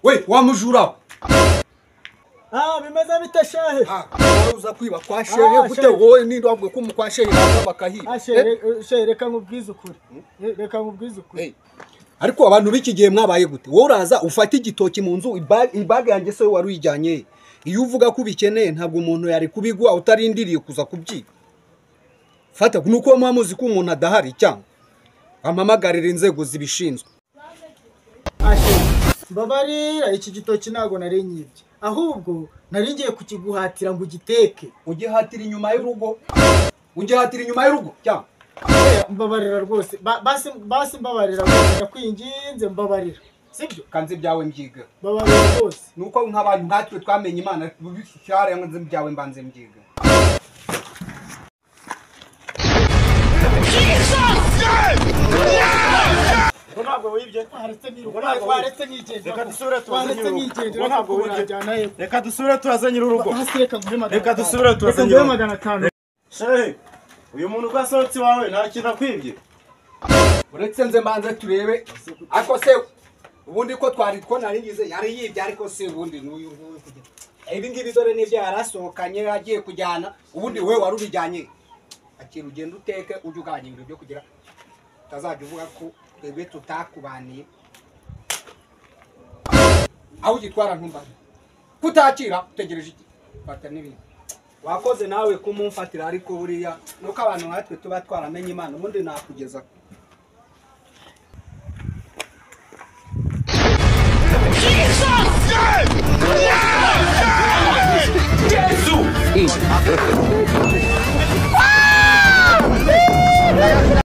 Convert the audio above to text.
We wamujura bimeze bite shehe uza kwiba kwa shehe gute wowe nindwabwe ko mu kwa shehe bakahi shehe reka nkubwize ukuri ariko abantu b'iki gihe mwabaye gute wowe uraza ufata igitoki mu nzu ibage yanjye se wari uyijyanye iyo uvuga ko bikeneye ntabwo umuntu yari kubigwa utarindiriye kuza kubyiba fata nuko mwamuzi ko umuntu adahari cyangwa amamagarira inzego zibishinzwe mbabarira iki gitoki ntago nari nyibye ahubwo nari ngiye kukiguhatira ngo ugiteke ugihatira inyuma y'urugo cyangwa mbabarira rwose basi mbabarira ndakwinginze mbabarira sibyo kanze byawe mbyiga mbabarira rwose nuko nk'abantu nkatwe twamenye Imana bishare yanze byawe mbanze mbyiga ntabwo wibye reka dusubire turazanye urugo shehe uyu muntu uko asohotse iwawe nta kintu akwibye uretse nze mbanze turebe ariko se ubundi ko twari ko naringize yari yibye ariko se ubundi n'uyu nguyu kugira ibi ngibi dore n'ibyo yarasohokanye yagiye kujyana ubundi we wari ubijyanye akira ugenda uteke ujye uganira ibyo kugira utazajya uvuga ko twebwe tutakubaniye aho ugitwara ntumbaze kutakira utegereje iki fata n'ibindi wakoze nawe kumumfatira ariko buriya nuko abantu nkatwe tuba twaramenye Imana ubundi nakugeza Jesus!